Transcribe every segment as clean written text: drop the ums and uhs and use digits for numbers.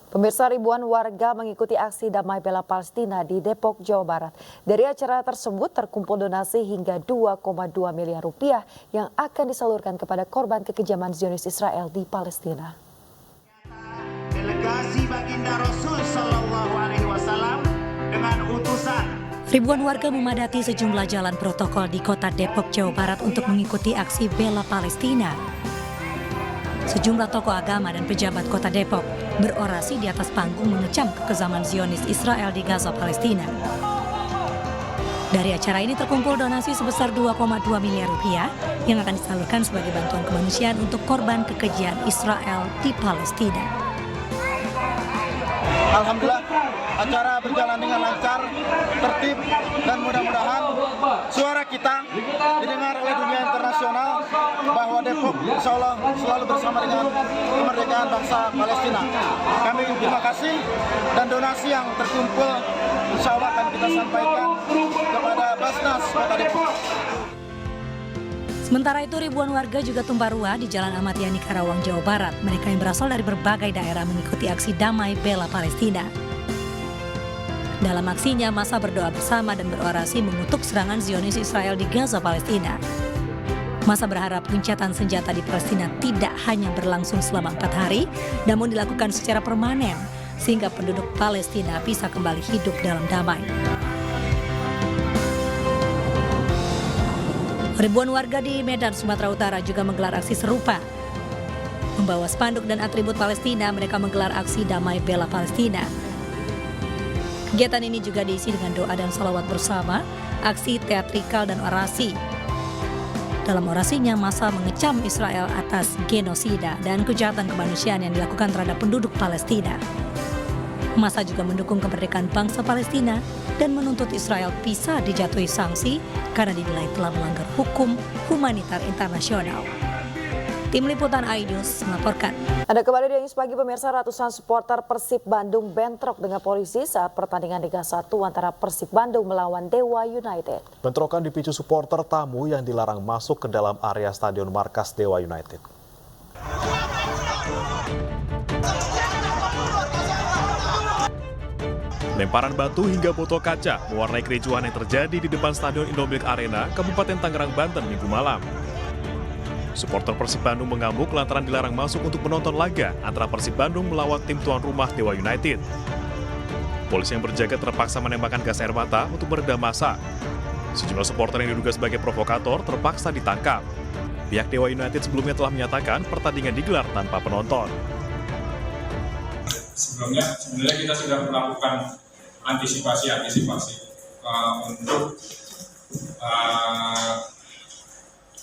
Pemirsa, ribuan warga mengikuti aksi damai bela Palestina di Depok, Jawa Barat. Dari acara tersebut terkumpul donasi hingga 2,2 miliar rupiah yang akan disalurkan kepada korban kekejaman Zionis Israel di Palestina. Delegasi Baginda Rasul Sallallahu Alaihi Wasallam dengan utusan. Ribuan warga memadati sejumlah jalan protokol di kota Depok, Jawa Barat untuk mengikuti aksi bela Palestina. Sejumlah tokoh agama dan pejabat kota Depok berorasi di atas panggung mengecam kekejaman Zionis Israel di Gaza, Palestina. Dari acara ini terkumpul donasi sebesar 2,2 miliar rupiah yang akan disalurkan sebagai bantuan kemanusiaan untuk korban kekejian Israel di Palestina. Alhamdulillah, acara berjalan dengan lancar, tertib, dan mudah-mudahan suara kita didengar oleh dunia internasional bahwa Depok insya Allah selalu bersama dengan kemerdekaan bangsa Palestina. Kami terima kasih dan donasi yang terkumpul insya Allah akan kita sampaikan kepada Basnas Kota Depok. Sementara itu ribuan warga juga tumpah ruah di Jalan Ahmad Yani, Karawang, Jawa Barat. Mereka yang berasal dari berbagai daerah mengikuti aksi damai bela Palestina. Dalam aksinya, massa berdoa bersama dan berorasi mengutuk serangan Zionis Israel di Gaza, Palestina. Massa berharap gencatan senjata di Palestina tidak hanya berlangsung selama 4 hari, namun dilakukan secara permanen, sehingga penduduk Palestina bisa kembali hidup dalam damai. Ribuan warga di Medan, Sumatera Utara juga menggelar aksi serupa. Membawa spanduk dan atribut Palestina, mereka menggelar aksi damai bela Palestina. Kegiatan ini juga diisi dengan doa dan salawat bersama, aksi teatrikal dan orasi. Dalam orasinya, massa mengecam Israel atas genosida dan kejahatan kemanusiaan yang dilakukan terhadap penduduk Palestina. Massa juga mendukung kemerdekaan bangsa Palestina dan menuntut Israel bisa dijatuhi sanksi karena dinilai telah melanggar hukum humanitar internasional. Tim Liputan iNews melaporkan. Anda kembali di News Pagi, pemirsa. Ratusan supporter Persib Bandung bentrok dengan polisi saat pertandingan Liga 1 antara Persib Bandung melawan Dewa United. Bentrokan dipicu supporter tamu yang dilarang masuk ke dalam area stadion markas Dewa United. Lemparan batu hingga botol kaca mewarnai kericuhan yang terjadi di depan Stadion Indomilk Arena, Kabupaten Tangerang, Banten, Minggu malam. Supporter Persib Bandung mengamuk lantaran dilarang masuk untuk menonton laga antara Persib Bandung melawan tim tuan rumah Dewa United. Polisi yang berjaga terpaksa menembakkan gas air mata untuk meredam massa. Sejumlah supporter yang diduga sebagai provokator terpaksa ditangkap. Pihak Dewa United sebelumnya telah menyatakan pertandingan digelar tanpa penonton. Sebenarnya kita sudah melakukan antisipasi untuk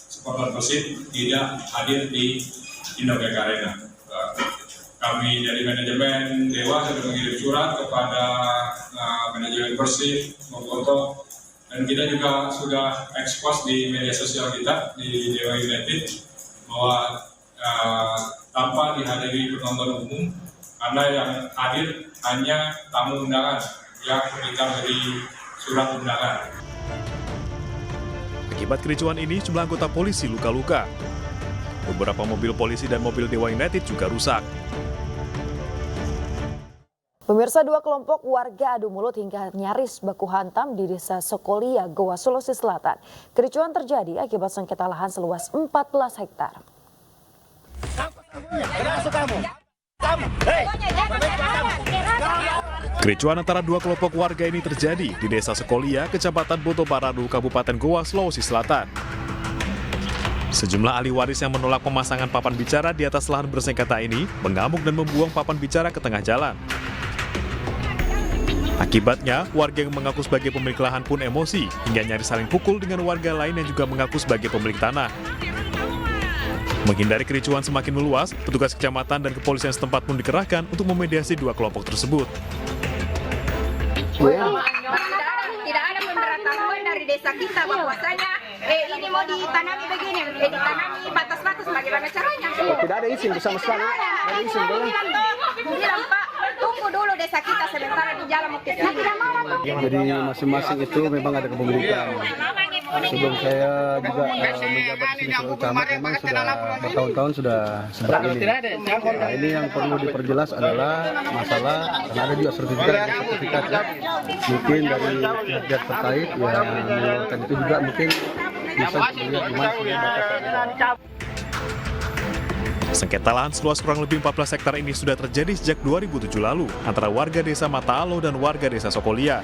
supporter Persib tidak hadir di Indomilk Arena. Kami dari manajemen Dewa sudah mengirim surat kepada manajemen Persib memfoto, dan kita juga sudah expose di media sosial kita di Dewa United bahwa tanpa dihadiri penonton umum, karena yang hadir hanya tamu undangan yang kita beri surat undangan. Akibat kericuan ini, sejumlah anggota polisi luka-luka. Beberapa mobil polisi dan mobil Dewa United juga rusak. Pemirsa, dua kelompok warga adu mulut hingga nyaris baku hantam di Desa Sokolia, Goa, Sulawesi Selatan. Kericuan terjadi akibat sengketa lahan seluas 14 hektar. Kericuan antara dua kelompok warga ini terjadi di Desa Sokolia, Kecamatan Boto Paradu, Kabupaten Goa, Sulawesi Selatan. Sejumlah ahli waris yang menolak pemasangan papan bicara di atas lahan bersengketa ini mengamuk dan membuang papan bicara ke tengah jalan. Akibatnya, warga yang mengaku sebagai pemilik lahan pun emosi hingga nyaris saling pukul dengan warga lain yang juga mengaku sebagai pemilik tanah. Menghindari kericuan semakin meluas, petugas kecamatan dan kepolisian setempat pun dikerahkan untuk memediasi dua kelompok tersebut. Tidak ada pemberitahuan dari desa kita bahwasanya ini mau ditanami begini, ditanami batas-batas, bagaimana caranya? Tidak ada izin bersama sekali. Bilang Pak, tunggu dulu desa kita sementara di jalan mau ke sini. Jadi masing-masing itu memang ada kepemilikan. Sebelum saya juga menjabat di sini sebagai camat, memang sudah bertahun-tahun sudah seperti ini. Nah, ini yang perlu diperjelas adalah masalah, karena ada juga sertifikat ya. Mungkin dari pihak terkait yang mengeluarkan itu juga mungkin bisa dilihat gimana dapat. Sengketa lahan seluas kurang lebih 14 hektar ini sudah terjadi sejak 2007 lalu antara warga desa Mataalo dan warga desa Sokolia.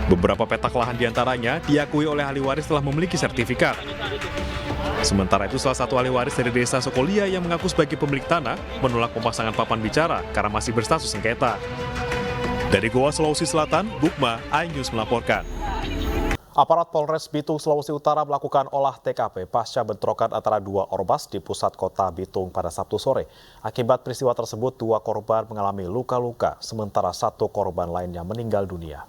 Beberapa petak lahan diantaranya diakui oleh ahli waris telah memiliki sertifikat. Sementara itu salah satu ahli waris dari desa Sokolia yang mengaku sebagai pemilik tanah menolak pemasangan papan bicara karena masih berstatus sengketa. Dari Goa, Sulawesi Selatan, Bukma, iNews melaporkan. Aparat Polres Bitung, Sulawesi Utara melakukan olah TKP pasca bentrokan antara dua ormas di pusat kota Bitung pada Sabtu sore. Akibat peristiwa tersebut, 2 korban mengalami luka-luka, sementara 1 korban lainnya meninggal dunia.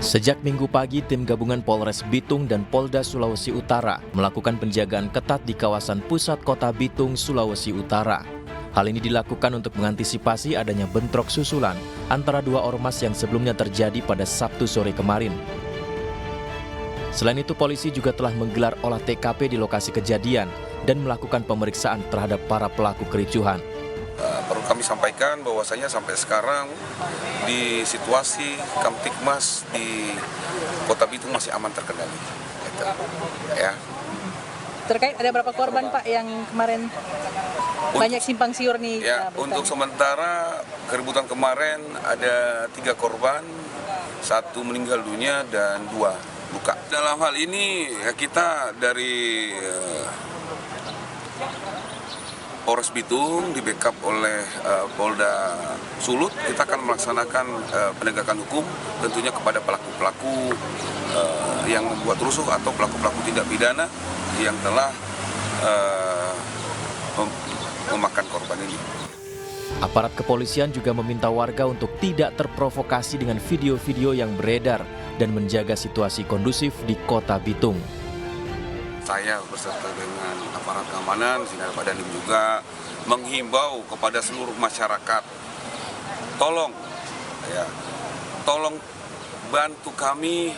Sejak Minggu pagi, tim gabungan Polres Bitung dan Polda Sulawesi Utara melakukan penjagaan ketat di kawasan pusat kota Bitung, Sulawesi Utara. Hal ini dilakukan untuk mengantisipasi adanya bentrok susulan antara 2 ormas yang sebelumnya terjadi pada Sabtu sore kemarin. Selain itu, polisi juga telah menggelar olah TKP di lokasi kejadian dan melakukan pemeriksaan terhadap para pelaku kericuhan. Perlu kami sampaikan bahwasanya sampai sekarang di situasi Kamtibmas di Kota Bitung masih aman terkendali. Ya. Terkait ada berapa korban Pak yang kemarin banyak simpang siur nih? Ya, untuk sementara keributan kemarin ada 3 korban, 1 meninggal dunia dan 2 luka. Dalam hal ini ya, kita dari Polres Bitung di backup oleh Polda Sulut, kita akan melaksanakan penegakan hukum tentunya kepada pelaku-pelaku yang membuat rusuh atau pelaku-pelaku tindak pidana yang telah memakan korban ini. Aparat kepolisian juga meminta warga untuk tidak terprovokasi dengan video-video yang beredar dan menjaga situasi kondusif di Kota Bitung. Saya beserta dengan aparat keamanan, sehingga Pak Dandim juga menghimbau kepada seluruh masyarakat, tolong bantu kami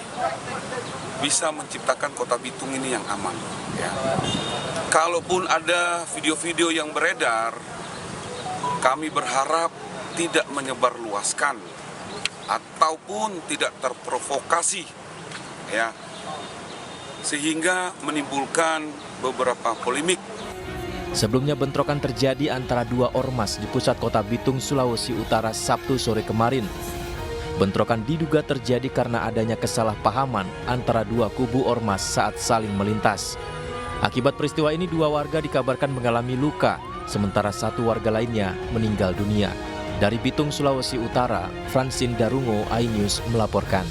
bisa menciptakan Kota Bitung ini yang aman. Ya. Kalaupun ada video-video yang beredar, kami berharap tidak menyebarluaskan ataupun tidak terprovokasi, ya, sehingga menimbulkan beberapa polemik. Sebelumnya bentrokan terjadi antara 2 ormas di pusat Kota Bitung, Sulawesi Utara Sabtu sore kemarin. Bentrokan diduga terjadi karena adanya kesalahpahaman antara 2 kubu ormas saat saling melintas. Akibat peristiwa ini 2 warga dikabarkan mengalami luka, sementara 1 warga lainnya meninggal dunia. Dari Bitung, Sulawesi Utara, Francine Darungo, iNews melaporkan.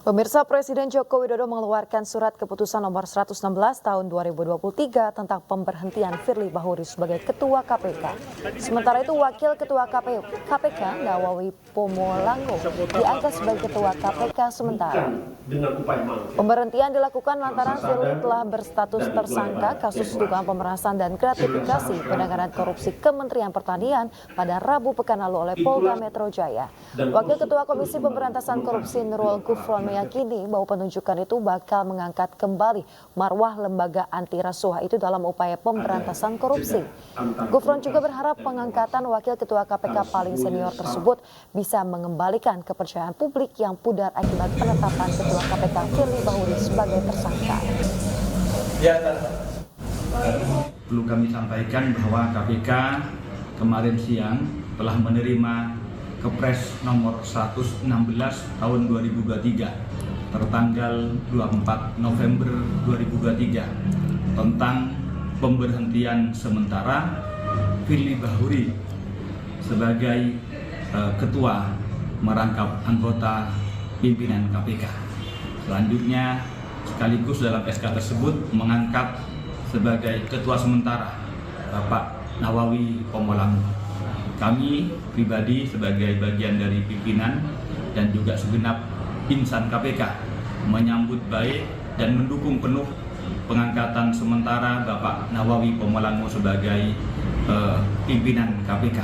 Pemirsa, Presiden Joko Widodo mengeluarkan surat keputusan nomor 116 tahun 2023 tentang pemberhentian Firly Bahuri sebagai Ketua KPK. Sementara itu, Wakil Ketua KPK Nawawi Pomolango diangkat sebagai Ketua KPK sementara. Pemberhentian dilakukan lantaran Firly telah berstatus tersangka kasus dugaan pemerasan dan gratifikasi penanganan korupsi Kementerian Pertanian pada Rabu pekan lalu oleh Polda Metro Jaya. Wakil Ketua Komisi Pemberantasan Korupsi Nurul Gufron meyakini bahwa penunjukan itu bakal mengangkat kembali marwah lembaga anti rasuah itu dalam upaya pemberantasan korupsi. Gufron juga berharap pengangkatan Wakil Ketua KPK paling senior tersebut bisa mengembalikan kepercayaan publik yang pudar akibat penetapan Ketua KPK Firly Bahuri sebagai tersangka. Perlu kami sampaikan bahwa KPK kemarin siang telah menerima Kepres nomor 116 tahun 2023 tertanggal 24 November 2023 tentang pemberhentian sementara Firly Bahuri sebagai Ketua merangkap anggota pimpinan KPK. Selanjutnya sekaligus dalam SK tersebut mengangkat sebagai Ketua sementara Bapak Nawawi Pomolango. Kami pribadi sebagai bagian dari pimpinan dan juga segenap insan KPK menyambut baik dan mendukung penuh pengangkatan sementara Bapak Nawawi Pomolango sebagai pimpinan KPK.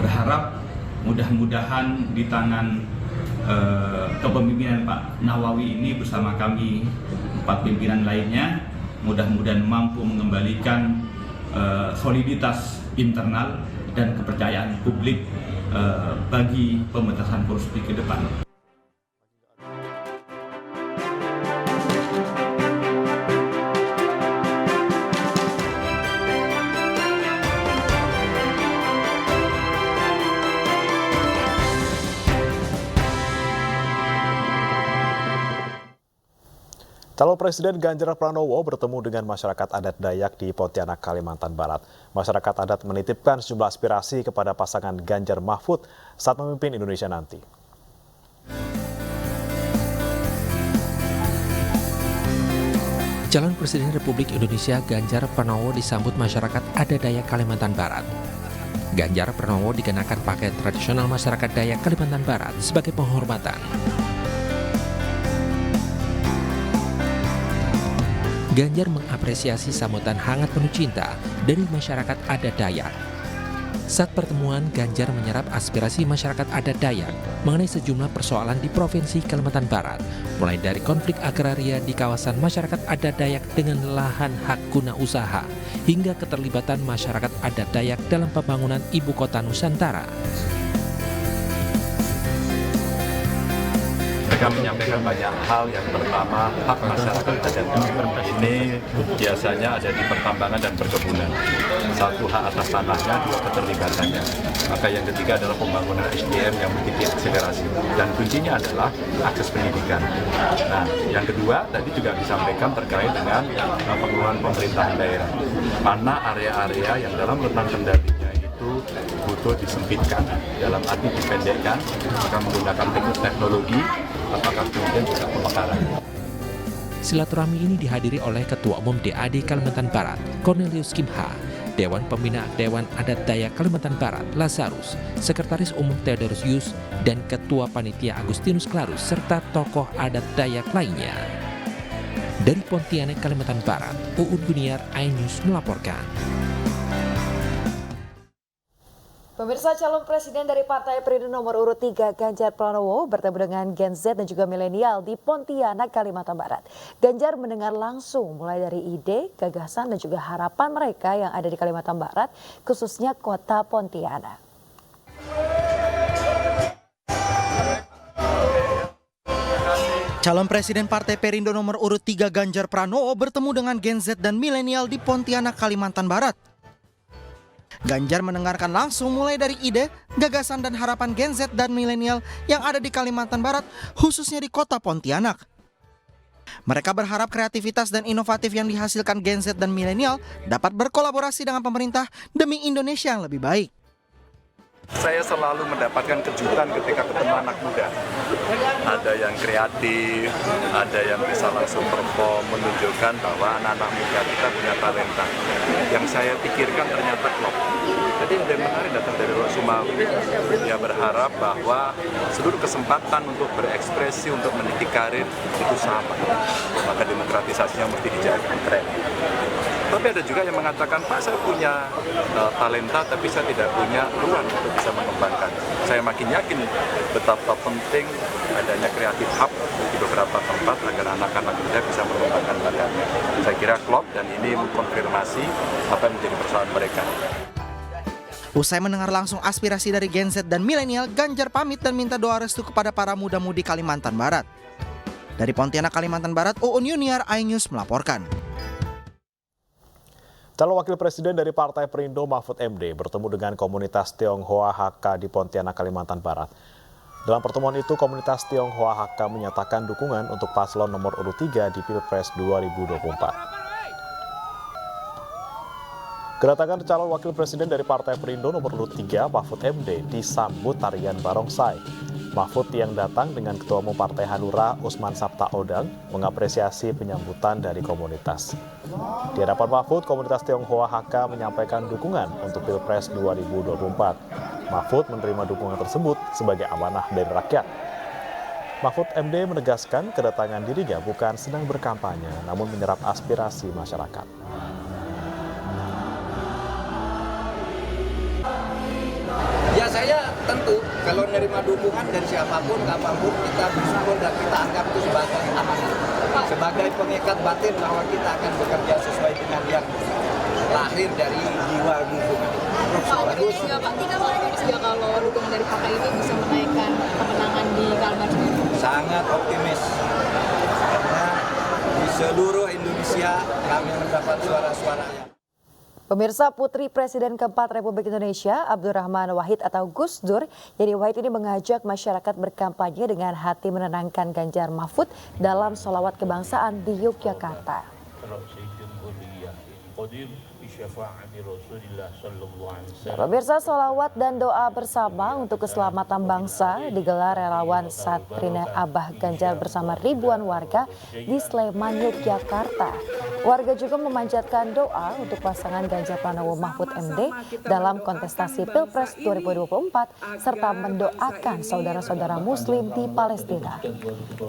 berharap mudah-mudahan di tangan kepemimpinan Pak Nawawi ini bersama kami 4 pimpinan lainnya mudah-mudahan mampu mengembalikan soliditas internal dan kepercayaan publik bagi pemberantasan korupsi ke depan. Calon Presiden Ganjar Pranowo bertemu dengan masyarakat adat Dayak di Pontianak, Kalimantan Barat. Masyarakat adat menitipkan sejumlah aspirasi kepada pasangan Ganjar Mahfud saat memimpin Indonesia nanti. Calon Presiden Republik Indonesia Ganjar Pranowo disambut masyarakat adat Dayak Kalimantan Barat. Ganjar Pranowo dikenakan pakaian tradisional masyarakat Dayak Kalimantan Barat sebagai penghormatan. Ganjar mengapresiasi sambutan hangat penuh cinta dari masyarakat adat Dayak. Saat pertemuan, Ganjar menyerap aspirasi masyarakat adat Dayak mengenai sejumlah persoalan di Provinsi Kalimantan Barat, mulai dari konflik agraria di kawasan masyarakat adat Dayak dengan lahan hak guna usaha, hingga keterlibatan masyarakat adat Dayak dalam pembangunan ibu kota Nusantara. Mereka menyampaikan banyak hal. Yang pertama, hak masyarakat adat ini biasanya ada di pertambangan dan perkebunan. Satu, hak atas tanahnya, dua, keterlibatannya. Maka yang ketiga adalah pembangunan SDM yang mesti diakselerasi. Dan kuncinya adalah akses pendidikan. Nah, yang kedua tadi juga disampaikan terkait dengan pengelolaan pemerintahan daerah. Mana area-area yang dalam rentang kendalinya itu butuh disempitkan, dalam arti dipendekkan, maka menggunakan teknologi, apakah kemudian juga pemekaran. Silaturahmi ini dihadiri oleh Ketua Umum DAD Kalimantan Barat, Cornelius Kimha, Dewan Pembina Dewan Adat Dayak Kalimantan Barat, Lazarus, Sekretaris Umum Theodorus Yus, dan Ketua Panitia Agustinus Klarus, serta tokoh adat Dayak lainnya. Dari Pontianak, Kalimantan Barat, Uun Guiniar, iNews melaporkan. Pemirsa, calon presiden dari Partai Perindo nomor urut 3 Ganjar Pranowo bertemu dengan Gen Z dan juga milenial di Pontianak, Kalimantan Barat. Ganjar mendengar langsung mulai dari ide, gagasan dan juga harapan mereka yang ada di Kalimantan Barat, khususnya kota Pontianak. Calon Presiden Partai Perindo nomor urut 3 Ganjar Pranowo bertemu dengan Gen Z dan milenial di Pontianak, Kalimantan Barat. Ganjar mendengarkan langsung mulai dari ide, gagasan dan harapan Gen Z dan milenial yang ada di Kalimantan Barat, khususnya di kota Pontianak. Mereka berharap kreativitas dan inovatif yang dihasilkan Gen Z dan milenial dapat berkolaborasi dengan pemerintah demi Indonesia yang lebih baik. Saya selalu mendapatkan kejutan ketika ketemu anak muda. Ada yang kreatif, ada yang bisa langsung perform, menunjukkan bahwa anak-anak muda kita punya talenta. Yang saya pikirkan ternyata klop. Jadi yang menarik datang dari Luar Sumawi. Dia berharap bahwa seluruh kesempatan untuk berekspresi, untuk meniti karir itu sama. Maka demokratisasinya mesti dijaga, keren. Tapi ada juga yang mengatakan, Pak, saya punya talenta tapi saya tidak punya ruang untuk bisa mengembangkan. Saya makin yakin betapa penting adanya kreatif hub di beberapa tempat agar anak-anak muda bisa mengembangkan bakatnya. Saya kira klop dan ini mengkonfirmasi apa yang menjadi persoalan mereka. Usai mendengar langsung aspirasi dari Gen Z dan milenial, Ganjar pamit dan minta doa restu kepada para muda-mudi Kalimantan Barat. Dari Pontianak, Kalimantan Barat, Uun Guiniar, iNews melaporkan. Calon Wakil Presiden dari Partai Perindo Mahfud MD bertemu dengan komunitas Tionghoa HK di Pontianak, Kalimantan Barat. Dalam pertemuan itu, komunitas Tionghoa HK menyatakan dukungan untuk paslon nomor urut 3 di Pilpres 2024. Kedatangan calon Wakil Presiden dari Partai Perindo nomor urut 3 Mahfud MD disambut tarian barongsai. Mahfud yang datang dengan Ketua Umum Partai Hanura Usman Sabtaodang mengapresiasi penyambutan dari komunitas. Di hadapan Mahfud, komunitas Tionghoa HK menyampaikan dukungan untuk Pilpres 2024. Mahfud menerima dukungan tersebut sebagai amanah dari rakyat. Mahfud MD menegaskan kedatangan dirinya bukan sedang berkampanye, namun menyerap aspirasi masyarakat. Ya, tentu kalau menerima dukungan dari siapapun, apapun, kita bersyukur dan kita anggap itu sebagai amanah, sebagai pengikat batin bahwa kita akan bekerja sesuai dengan yang lahir dari jiwa dukungan. Bagus. Kita optimis nggak kalau dukungan dari partai ini bisa menaikkan kemenangan di Kalimantan? Sangat optimis karena di seluruh Indonesia kami mendapat suara-suara yang. Pemirsa, Putri Presiden keempat Republik Indonesia Abdurrahman Wahid atau Gus Dur, Yeni Wahid ini mengajak masyarakat berkampanye dengan hati menenangkan Ganjar Mahfud dalam sholawat kebangsaan di Yogyakarta. Pemirsa, sholawat dan doa bersama untuk keselamatan bangsa digelar relawan Satrina Abah Ganjar bersama ribuan warga di Sleman, Yogyakarta. Warga juga memanjatkan doa untuk pasangan Ganjar Pranowo Mahfud MD dalam kontestasi Pilpres 2024 serta mendoakan saudara-saudara Muslim di Palestina.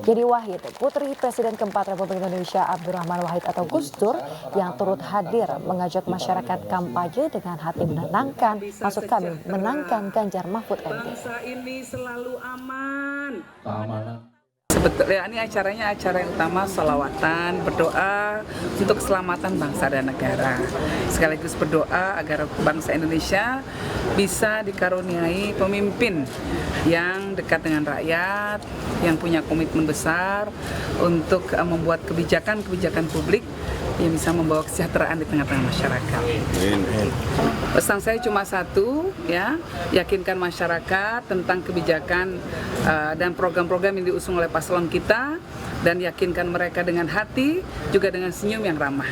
Yeni Wahid, Putri Presiden keempat Republik Indonesia Abdurrahman Wahid atau Gus Dur yang turut hadir mengajak masyarakat kampanye dengan hati menenangkan, maksud kami menangkan Ganjar Mahfud MD. Ini selalu aman. Sebetulnya ini acaranya acara yang utama sholawatan, berdoa untuk keselamatan bangsa dan negara. Sekaligus berdoa agar bangsa Indonesia bisa dikaruniai pemimpin yang dekat dengan rakyat, yang punya komitmen besar untuk membuat kebijakan-kebijakan publik yang bisa membawa kesejahteraan di tengah-tengah masyarakat. Pesan saya cuma satu, ya, yakinkan masyarakat tentang kebijakan dan program-program yang diusung oleh paslon kita, dan yakinkan mereka dengan hati, juga dengan senyum yang ramah.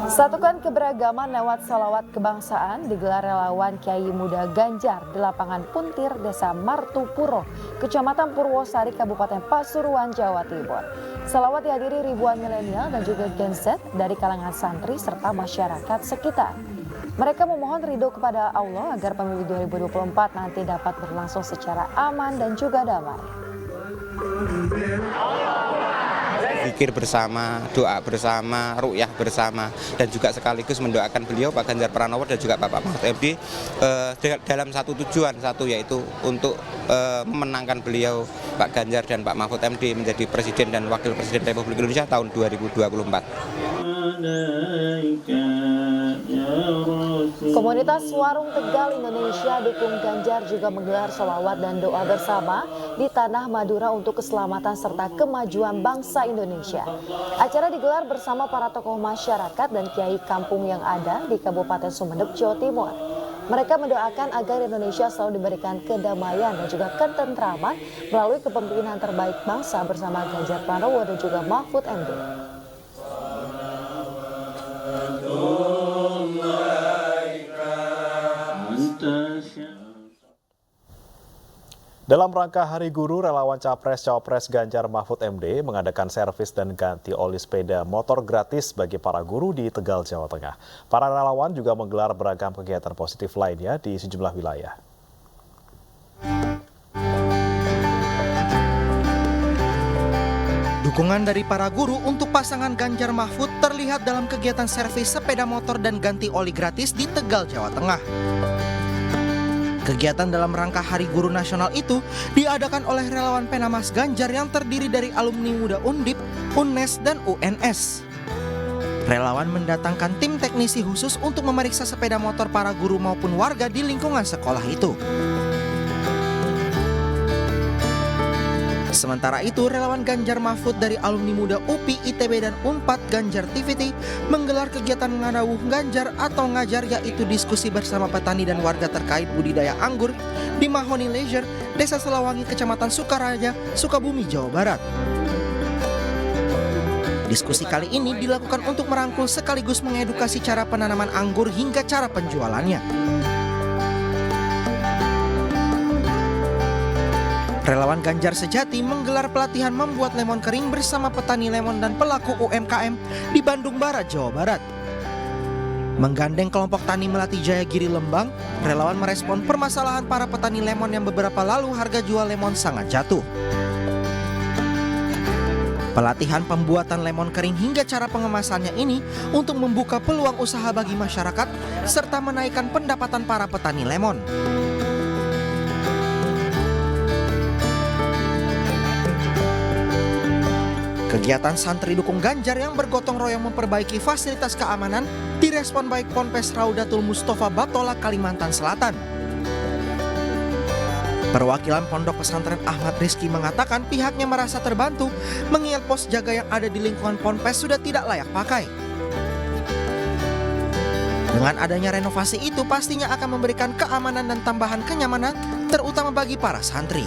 Satukan keberagaman lewat salawat kebangsaan digelar relawan Kiai Muda Ganjar di lapangan Puntir, Desa Martupuro, Kecamatan Purwosari, Kabupaten Pasuruan, Jawa Timur. Salawat dihadiri ribuan milenial dan juga Gen Z dari kalangan santri serta masyarakat sekitar. Mereka memohon ridho kepada Allah agar pemilu 2024 nanti dapat berlangsung secara aman dan juga damai. Zikir bersama, doa bersama, ru'yah bersama, dan juga sekaligus mendoakan beliau Pak Ganjar Pranowo dan juga Bapak Mahfud MD dalam satu tujuan, yaitu untuk memenangkan beliau Pak Ganjar dan Pak Mahfud MD menjadi Presiden dan Wakil Presiden Republik Indonesia tahun 2024. Komunitas Warung Tegal Indonesia dukung Ganjar juga menggelar sholawat dan doa bersama di Tanah Madura untuk keselamatan serta kemajuan bangsa Indonesia. Acara digelar bersama para tokoh masyarakat dan kiai kampung yang ada di Kabupaten Sumeneb, Jawa Timur. Mereka mendoakan agar Indonesia selalu diberikan kedamaian dan juga ketentraman melalui kepemimpinan terbaik bangsa bersama Ganjar Pranowo dan juga Mahfud MD. Dalam rangka Hari Guru, relawan Capres-Cawapres Ganjar Mahfud MD mengadakan servis dan ganti oli sepeda motor gratis bagi para guru di Tegal, Jawa Tengah. Para relawan juga menggelar beragam kegiatan positif lainnya di sejumlah wilayah. Dukungan dari para guru untuk pasangan Ganjar Mahfud terlihat dalam kegiatan servis sepeda motor dan ganti oli gratis di Tegal, Jawa Tengah. Kegiatan dalam rangka Hari Guru Nasional itu diadakan oleh relawan Penamas Ganjar yang terdiri dari alumni muda Undip, UNES, dan UNS. Relawan mendatangkan tim teknisi khusus untuk memeriksa sepeda motor para guru maupun warga di lingkungan sekolah itu. Sementara itu, relawan Ganjar Mahfud dari alumni muda UPI, ITB, dan UNPAD Ganjar TVT menggelar kegiatan ngadawuh Ganjar atau ngajar, yaitu diskusi bersama petani dan warga terkait budidaya anggur di Mahoni Leisure, Desa Selawangi, Kecamatan Sukaraja, Sukabumi, Jawa Barat. Diskusi kali ini dilakukan untuk merangkul sekaligus mengedukasi cara penanaman anggur hingga cara penjualannya. Relawan Ganjar Sejati menggelar pelatihan membuat lemon kering bersama petani lemon dan pelaku UMKM di Bandung Barat, Jawa Barat. Menggandeng kelompok tani Melati Jayagiri Lembang, relawan merespon permasalahan para petani lemon yang beberapa lalu harga jual lemon sangat jatuh. Pelatihan pembuatan lemon kering hingga cara pengemasannya ini untuk membuka peluang usaha bagi masyarakat serta menaikkan pendapatan para petani lemon. Kegiatan santri dukung Ganjar yang bergotong royong memperbaiki fasilitas keamanan direspon baik Ponpes Raudatul Mustofa Batola, Kalimantan Selatan. Perwakilan Pondok Pesantren Ahmad Rizki mengatakan pihaknya merasa terbantu mengingat pos jaga yang ada di lingkungan Ponpes sudah tidak layak pakai. Dengan adanya renovasi itu pastinya akan memberikan keamanan dan tambahan kenyamanan terutama bagi para santri.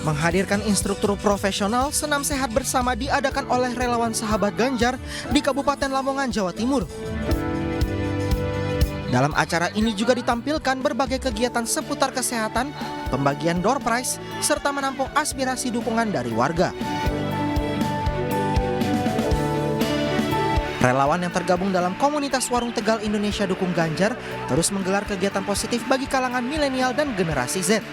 Menghadirkan instruktur profesional, senam sehat bersama diadakan oleh relawan sahabat Ganjar di Kabupaten Lamongan, Jawa Timur. Dalam acara ini juga ditampilkan berbagai kegiatan seputar kesehatan, pembagian door prize, serta menampung aspirasi dukungan dari warga. Relawan yang tergabung dalam komunitas Warung Tegal Indonesia Dukung Ganjar terus menggelar kegiatan positif bagi kalangan milenial dan generasi Z.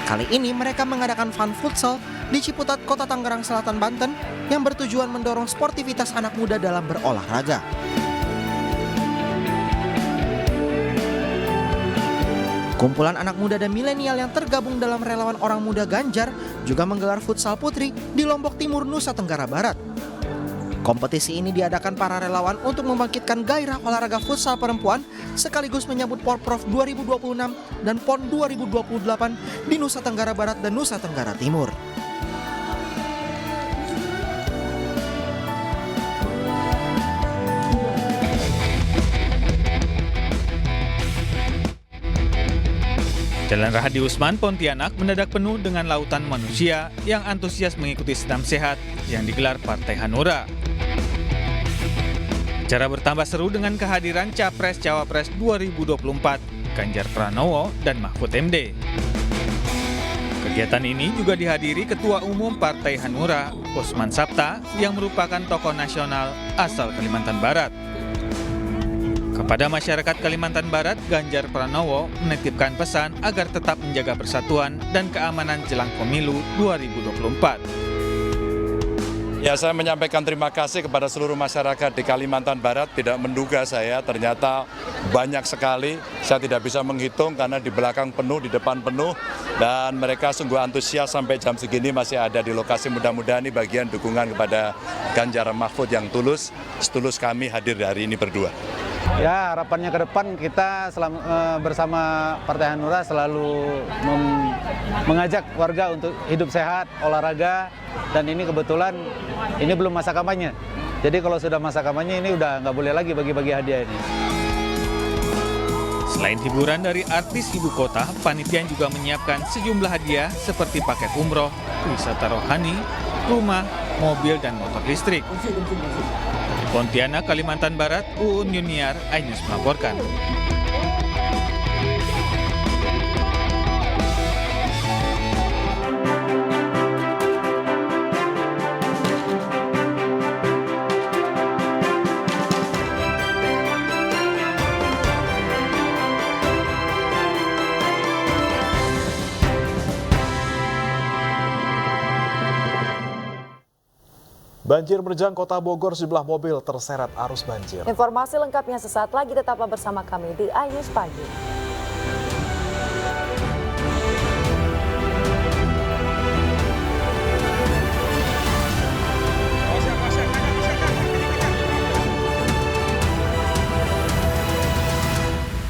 Kali ini mereka mengadakan fun futsal di Ciputat, Kota Tangerang Selatan, Banten yang bertujuan mendorong sportivitas anak muda dalam berolahraga. Kumpulan anak muda dan milenial yang tergabung dalam relawan Orang Muda Ganjar juga menggelar futsal putri di Lombok Timur, Nusa Tenggara Barat. Kompetisi ini diadakan para relawan untuk membangkitkan gairah olahraga futsal perempuan sekaligus menyambut Porprov 2026 dan PON 2028 di Nusa Tenggara Barat dan Nusa Tenggara Timur. Jalan Rahadi Usman, Pontianak mendadak penuh dengan lautan manusia yang antusias mengikuti senam sehat yang digelar Partai Hanura. Acara bertambah seru dengan kehadiran Capres-Cawapres 2024, Ganjar Pranowo dan Mahfud MD. Kegiatan ini juga dihadiri Ketua Umum Partai Hanura, Usman Sabta, yang merupakan tokoh nasional asal Kalimantan Barat. Kepada masyarakat Kalimantan Barat, Ganjar Pranowo menitipkan pesan agar tetap menjaga persatuan dan keamanan jelang pemilu 2024. Ya, saya menyampaikan terima kasih kepada seluruh masyarakat di Kalimantan Barat. Tidak menduga saya, ternyata banyak sekali. Saya tidak bisa menghitung karena di belakang penuh, di depan penuh. Dan mereka sungguh antusias sampai jam segini masih ada di lokasi. Mudah-mudahan ini bagian dukungan kepada Ganjar Mahfud yang tulus. Setulus kami hadir hari ini berdua. Ya, harapannya ke depan kita bersama Partai Hanura selalu mengajak warga untuk hidup sehat, olahraga, dan ini kebetulan ini belum masa kampanye. Jadi kalau sudah masa kampanye ini udah nggak boleh lagi bagi-bagi hadiah ini. Selain hiburan dari artis ibu kota, panitia juga menyiapkan sejumlah hadiah seperti paket umroh, wisata rohani, rumah, mobil, dan motor listrik. Pontianak, Kalimantan Barat, Uun Yuniar, iNews melaporkan. Banjir menerjang Kota Bogor, sejumlah mobil terseret arus banjir. Informasi lengkapnya sesaat lagi, tetaplah bersama kami di iNews Pagi.